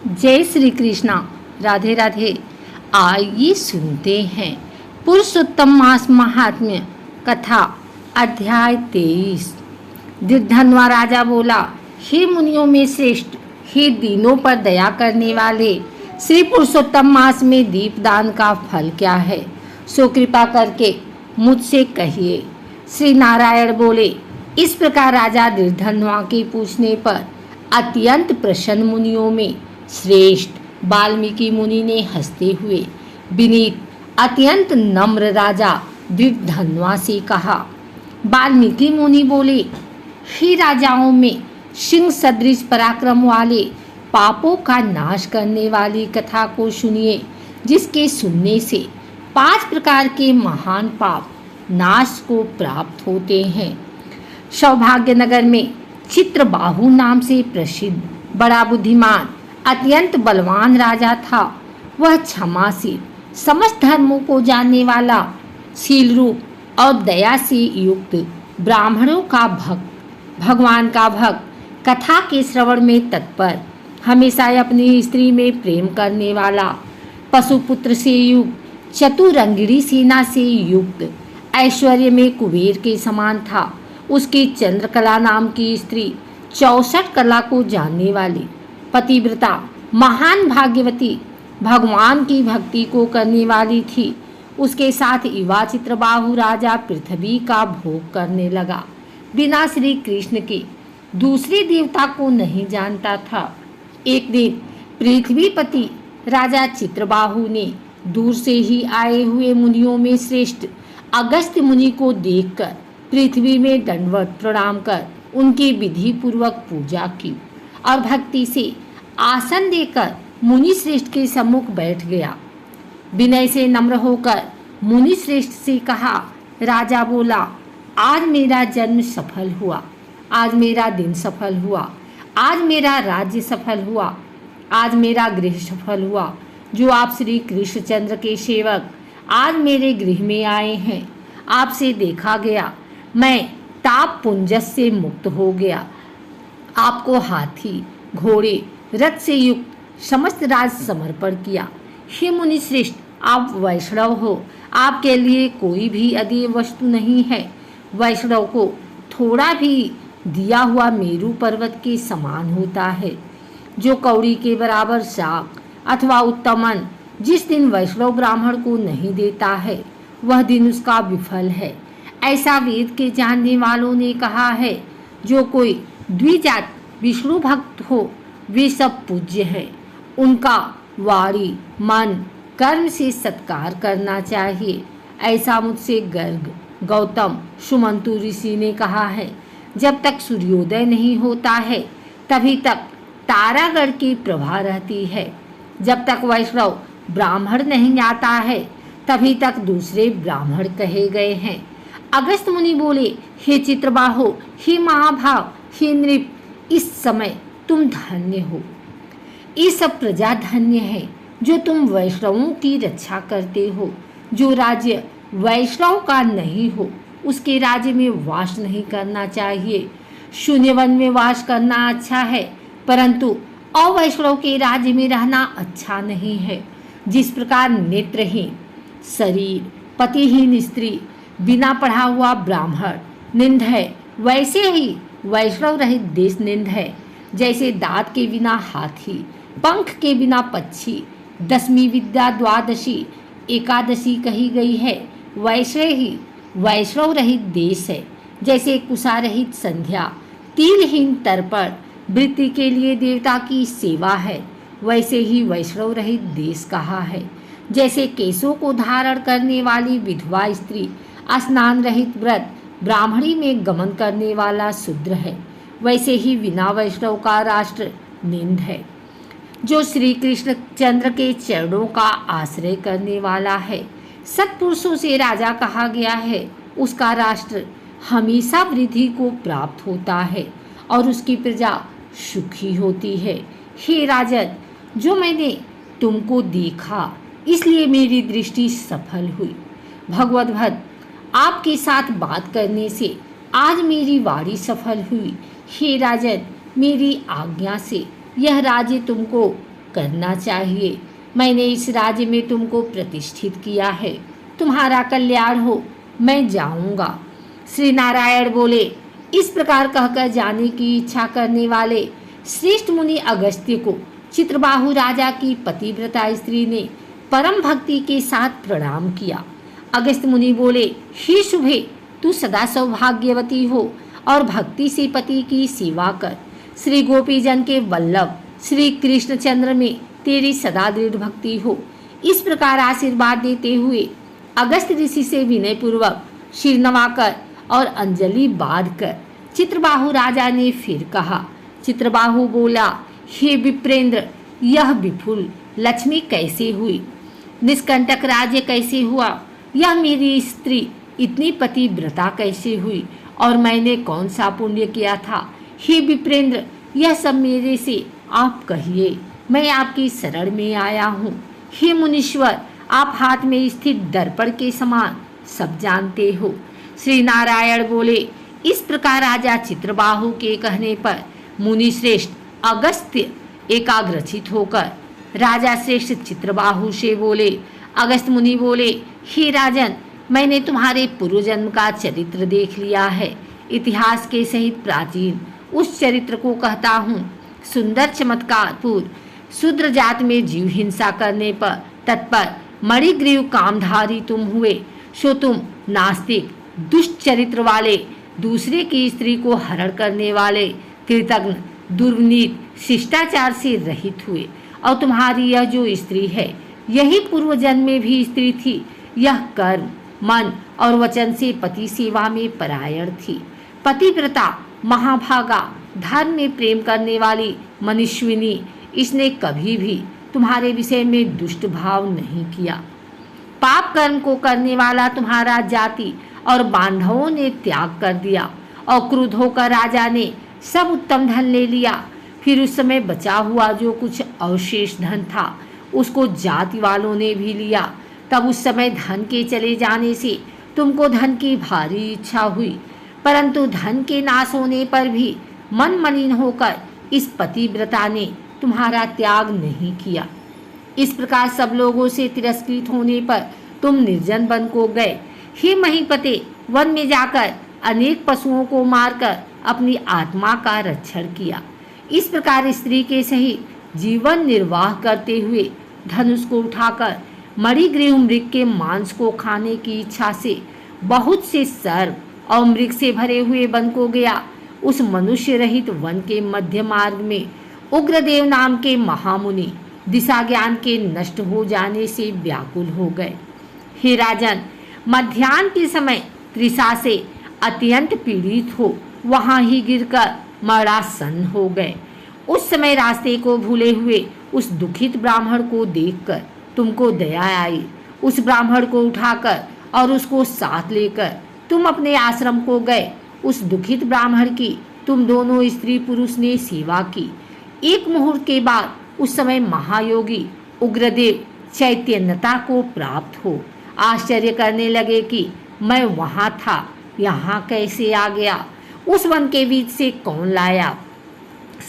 जय श्री कृष्णा। राधे राधे। आइए सुनते हैं पुरुषोत्तम मास महात्म्य कथा अध्याय 23। धनवा राजा बोला, हे मुनियों में श्रेष्ठ, हे दीनों पर दया करने वाले, श्री पुरुषोत्तम मास में दीपदान का फल क्या है, सो कृपा करके मुझसे कहिए। श्री नारायण बोले, इस प्रकार राजा धनवा के पूछने पर अत्यंत प्रसन्न मुनियों में श्रेष्ठ वाल्मीकि मुनि ने हंसते हुए विनीत अत्यंत नम्र राजा धनवा से कहा। वाल्मीकि मुनि बोले, हे राजाओं में सिंह सदृश पराक्रम वाले, पापों का नाश करने वाली कथा को सुनिए, जिसके सुनने से 5 प्रकार के महान पाप नाश को प्राप्त होते हैं। सौभाग्य नगर में चित्रबाहु नाम से प्रसिद्ध बड़ा बुद्धिमान अत्यंत बलवान राजा था। वह क्षमाशील, समस्त धर्मों को जानने वाला, शील रूप और दया से युक्त, ब्राह्मणों का भक्त, भगवान का भक्त, कथा के श्रवण में तत्पर, हमेशा अपनी स्त्री में प्रेम करने वाला, पशुपुत्र से युक्त, चतुरंगिणी सेना से युक्त, ऐश्वर्य में कुबेर के समान था। उसकी चंद्रकला नाम की स्त्री 64 कला को जानने वाली, पतिव्रता, महान भाग्यवती, भगवान की भक्ति को करने वाली थी। उसके साथ युवा चित्रबाहु राजा पृथ्वी का भोग करने लगा। बिना श्री कृष्ण के दूसरे देवता को नहीं जानता था। एक दिन पृथ्वीपति राजा चित्रबाहु ने दूर से ही आए हुए मुनियों में श्रेष्ठ अगस्त्य मुनि को देखकर पृथ्वी में दंडवत प्रणाम कर उनकी विधि पूर्वक पूजा की और भक्ति से आसन देकर मुनि श्रेष्ठ के सम्मुख बैठ गया। विनय से नम्र होकर मुनि श्रेष्ठ से कहा। राजा बोला, आज मेरा जन्म सफल हुआ, आज मेरा दिन सफल हुआ, आज मेरा राज्य सफल हुआ, आज मेरा गृह सफल हुआ। जो आप श्री कृष्णचंद्र के सेवक आज मेरे गृह में आए हैं, आपसे देखा गया, मैं ताप पुंजस से मुक्त हो गया। आपको हाथी, घोड़े, रथ से युक्त समस्त राज समर्पण किया। हे मुनि श्रेष्ठ, आप वैष्णव हो, आपके लिए कोई भी अदेय वस्तु नहीं है। वैष्णव को थोड़ा भी दिया हुआ मेरू पर्वत के समान होता है। जो कौड़ी के बराबर शाक अथवा उत्तम अन्न जिस दिन वैष्णव ब्राह्मण को नहीं देता है, वह दिन उसका विफल है। ऐसा वेद के जानने वालों ने कहा है। जो कोई द्विजात विष्णु भक्त हो, वे सब पूज्य हैं। उनका वाणी, मन, कर्म से सत्कार करना चाहिए। ऐसा मुझसे गर्ग, गौतम, सुमंतु ऋषि ने कहा है। जब तक सूर्योदय नहीं होता है, तभी तक तारागढ़ की प्रभा रहती है। जब तक वैष्णव ब्राह्मण नहीं आता है, तभी तक दूसरे ब्राह्मण कहे गए हैं। अगस्त मुनि बोले, हे चित्रबाहो, हे महाभाव, हे नृप, इस समय तुम धन्य हो। ये सब प्रजा धन्य है जो तुम वैष्णवों की रक्षा करते हो। जो राज्य वैष्णव का नहीं हो, उसके राज्य में वास नहीं करना चाहिए। शून्यवन में वास करना अच्छा है, परंतु अवैष्णव के राज्य में रहना अच्छा नहीं है। जिस प्रकार नेत्रहीन शरीर, पतिहीन स्त्री, बिना पढ़ा हुआ ब्राह्मण निंद है, वैसे ही वैष्णव रहित देश निंद है। जैसे दांत के बिना हाथी, पंख के बिना पक्षी, 10वीं विद्या द्वादशी एकादशी कही गई है, वैसे ही वैष्णव रहित देश है। जैसे कुशा रहित संध्या, तिलहीन तर्पण वृत्ति के लिए देवता की सेवा है, वैसे ही वैष्णव रहित देश कहा है। जैसे केशों को धारण करने वाली विधवा स्त्री, स्नान रहित व्रत ब्राह्मणी में गमन करने वाला शूद्र है, वैसे ही बिना वैष्णव का राष्ट्र निंद है। जो श्री कृष्ण चंद्र के चरणों का आश्रय करने वाला है, सत्पुरुषों से राजा कहा गया है, उसका राष्ट्र हमेशा वृद्धि को प्राप्त होता है और उसकी प्रजा सुखी होती है। हे राजन, जो मैंने तुमको देखा, इसलिए मेरी दृष्टि सफल हुई। भगवत भक्त, आपके साथ बात करने से आज मेरी वाणी सफल हुई। हे राजन, मेरी आज्ञा से यह राज्य तुमको करना चाहिए। मैंने इस राज्य में तुमको प्रतिष्ठित किया है, तुम्हारा कल्याण हो, मैं जाऊंगा। श्री नारायण बोले, इस प्रकार कहकर जाने की इच्छा करने वाले श्रेष्ठ मुनि अगस्त्य को चित्रबाहु राजा की पतिव्रता स्त्री ने परम भक्ति के साथ प्रणाम किया। अगस्त्य मुनि बोले, हे शुभे, तू सदा सौभाग्यवती हो और भक्ति से पति की सेवा कर। श्री गोपीजन के वल्लभ श्री कृष्णचंद्र में तेरी सदा दृढ़ भक्ति हो। इस प्रकार आशीर्वाद देते हुए अगस्त्य ऋषि से विनय पूर्वक सिर नवाकर और अंजलि बांध कर चित्रबाहु राजा ने फिर कहा। चित्रबाहु बोला, हे विप्रेंद्र, यह विपुल लक्ष्मी कैसे हुई? निष्कंटक राज्य कैसे हुआ? यह मेरी स्त्री इतनी पतिव्रता कैसे हुई? और मैंने कौन सा पुण्य किया था? हे विप्रेंद्र, यह सब मेरे से आप कहिए, मैं आपकी शरण में आया हूँ। हे मुनीश्वर, आप हाथ में स्थित दर्पण के समान सब जानते हो। श्री नारायण बोले, इस प्रकार राजा चित्रबाहु के कहने पर मुनि श्रेष्ठ अगस्त्य एकाग्रचित होकर राजा श्रेष्ठ चित्रबाहु से बोले। अगस्त्य मुनि बोले, हे राजन, मैंने तुम्हारे पूर्व जन्म का चरित्र देख लिया है। इतिहास के सहित प्राचीन उस चरित्र को कहता हूँ। सुंदर चमत्कारपूर्ण शूद्र जात में जीव हिंसा करने पर तत्पर मणिग्रीव कामधारी तुम हुए, सो तुम नास्तिक दुष्ट चरित्र वाले, दूसरे की स्त्री को हरण करने वाले, कृतज्ञ दुर्नीत शिष्टाचार से रहित हुए। और तुम्हारी यह जो स्त्री है, यही पूर्व जन्म में भी स्त्री थी। यह कर्म मन और वचन से पति सेवा में परायण थी। पतिव्रता महाभागा धर्म में प्रेम करने वाली मनुष्यिनी, इसने कभी भी तुम्हारे विषय में दुष्ट भाव नहीं किया। पाप कर्म को करने वाला तुम्हारा जाति और बांधवों ने त्याग कर दिया और क्रुद्ध होकर राजा ने सब उत्तम धन ले लिया। फिर उस समय बचा हुआ जो कुछ अवशेष धन था, उसको जाति वालों ने भी लिया। तब उस समय धन के चले जाने से तुमको धन की भारी इच्छा हुई, परंतु धन के नाश होने पर भी मन मलिन होकर इस पतिव्रता ने तुम्हारा त्याग नहीं किया। इस प्रकार सब लोगों से तिरस्कृत होने पर तुम निर्जन वन को गए। हे महीपते, वन में जाकर अनेक पशुओं को मारकर अपनी आत्मा का रक्षण किया। इस प्रकार स्त्री के सहित जीवन निर्वाह करते हुए धनुष को उठाकर मणिग्रीव मृग के मांस को खाने की इच्छा से बहुत से सर्प और मृग से भरे हुए वन को गया। उस मनुष्य रहित वन के मध्य मार्ग में उग्रदेव नाम के महामुनि दिशा ज्ञान के नष्ट हो जाने से व्याकुल हो गए। हे राजन, मध्याह्न के समय तृषा से अत्यंत पीड़ित हो वहां ही गिरकर मरणासन्न हो गए। उस समय रास्ते को भूले हुए उस दुखित ब्राह्मण को देखकर तुमको दया आई। उस ब्राह्मण को उठाकर और उसको साथ लेकर तुम अपने आश्रम को गए। उस दुखित ब्राह्मण की तुम दोनों स्त्री पुरुष ने सेवा की। एक मुहूर्त के बाद उस समय महायोगी उग्रदेव चैतन्यता को प्राप्त हो आश्चर्य करने लगे कि मैं वहाँ था, यहाँ कैसे आ गया? उस वन के बीच से कौन लाया?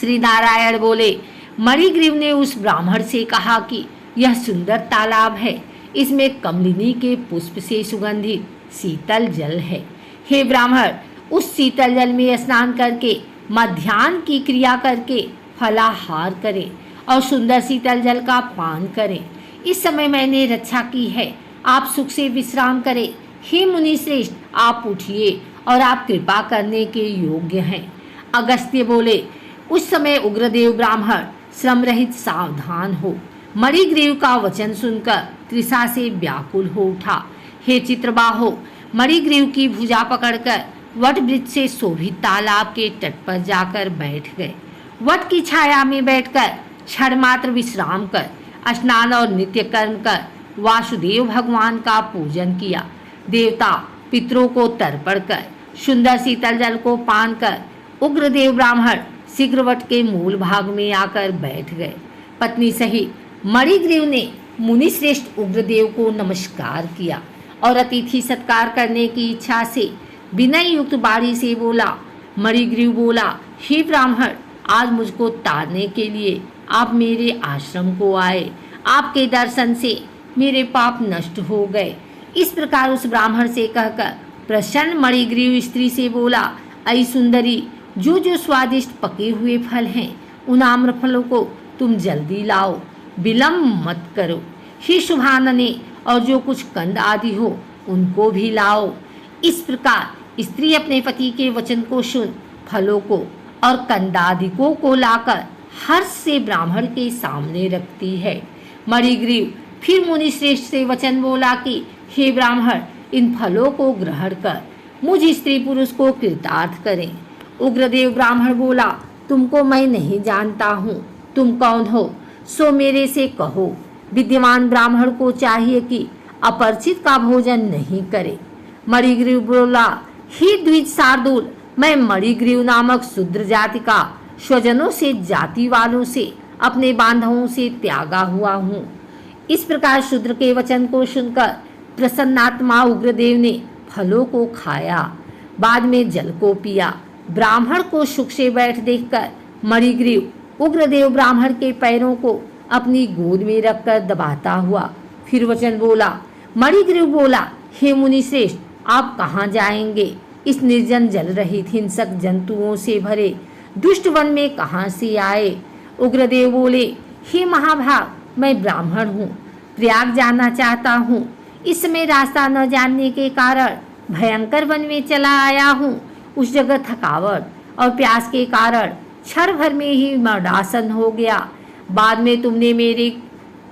श्री नारायण बोले, मणिग्रीव ने उस ब्राह्मण से कहा कि यह सुंदर तालाब है, इसमें कमलिनी के पुष्प से सुगंधित शीतल जल है। हे ब्राह्मण, उस शीतल जल में स्नान करके मध्याह्न की क्रिया करके फलाहार करें और सुंदर शीतल जल का पान करें। इस समय मैंने रक्षा की है, आप सुख से विश्राम करें। हे मुनि श्रेष्ठ, आप उठिए और आप कृपा करने के योग्य हैं। अगस्त्य बोले, उस समय उग्रदेव ब्राह्मण श्रम रहित सावधान हो मणिग्रीव का वचन सुनकर तृषा से व्याकुल हो उठा। हे चित्रबाहो, मणिग्रीव की भुजा पकड़कर वट वृक्ष से शोभित तालाब के तट पर जाकर बैठ गए। वट की छाया में बैठकर क्षण मात्र विश्राम कर स्नान और नित्य कर्म कर वासुदेव भगवान का पूजन किया। देवता पितरों को तर्पण कर सुंदर शीतल जल को पान कर उग्रदेव ब्राह्मण शीघ्र वट के मूल भाग में आकर बैठ गए। पत्नी सहित मणिग्रीव ने मुनि श्रेष्ठ उग्रदेव को नमस्कार किया और अतिथि सत्कार करने की इच्छा से विनय युक्त बाणी से बोला। मणिग्रीव बोला, हे ब्राह्मण, आज मुझको तारने के लिए आप मेरे आश्रम को आए, आपके दर्शन से मेरे पाप नष्ट हो गए। इस प्रकार उस ब्राह्मण से कहकर प्रसन्न मणिग्रीव स्त्री से बोला, ऐ सुंदरी, जो जो स्वादिष्ट पके हुए फल हैं उन आम्र फलों को तुम जल्दी लाओ, विलम्ब मत करो। हे शुभानने, और जो कुछ कंद आदि हो उनको भी लाओ। इस प्रकार स्त्री अपने पति के वचन को सुन फलों को और कंदादिकों को लाकर हर्ष से ब्राह्मण के सामने रखती है। मणिग्रीव फिर मुनि श्रेष्ठ से वचन बोला कि हे ब्राह्मण, इन फलों को ग्रहण कर मुझ स्त्री पुरुष को कृतार्थ करें। उग्रदेव ब्राह्मण बोला, तुमको मैं नहीं जानता हूँ, तुम कौन हो, सो मेरे से कहो। विद्यमान ब्राह्मण को चाहिए कि अपरिचित का भोजन नहीं करे। मणिग्रीव बोला, हे द्विज शार्दूल, मैं मणिग्रीव नामक शूद्र जाति का स्वजनों से, जाति वालों से, अपने बांधवों से त्यागा हुआ हूँ। इस प्रकार शूद्र के वचन को सुनकर प्रसन्नात्मा उग्रदेव ने फलों को खाया, बाद में जल को पिया। ब्राह्मण को सुख से बैठ देखकर मणिग्रीव उग्रदेव ब्राह्मण के पैरों को अपनी गोद में रखकर दबाता हुआ फिर वचन बोला। मणिग्रीव बोला, हे मुनि श्रेष्ठ, आप कहाँ जाएंगे? इस निर्जन जल रहित हिंसक जंतुओं से भरे दुष्ट वन में कहाँ से आए? उग्रदेव बोले, हे महाभाग, मैं ब्राह्मण हूँ, प्रयाग जाना चाहता हूँ। इस समय रास्ता न जानने के कारण भयंकर वन में चला आया हूँ। उस जगह थकावट और प्यास के कारण क्षण भर में ही मरणासन हो गया। बाद में तुमने मेरे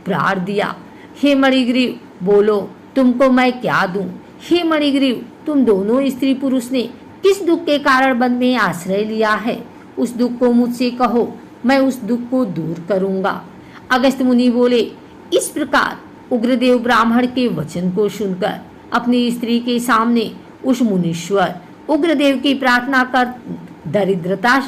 प्राण दिया। हे मणिग्रीव, बोलो तुमको मैं क्या दूं? हे मणिग्रीव, तुम दोनों स्त्री पुरुष ने किस दुख के कारण वन में आश्रय लिया है? उस दुख को मुझसे कहो, मैं उस दुख को दूर करूंगा। अगस्त्य मुनि बोले। इस प्रकार उग्रदेव ब्राह्मण के वचन को सुनकर अपनी स्त्री के सामने उस मुनीश्वर उग्रदेव की प्रार्थना कर दरिद्रता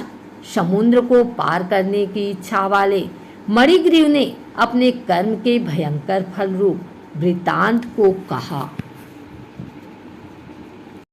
समुद्र को पार करने की इच्छा वाले मणिग्रीव ने अपने कर्म के भयंकर फल रूप वृत्तांत को कहा।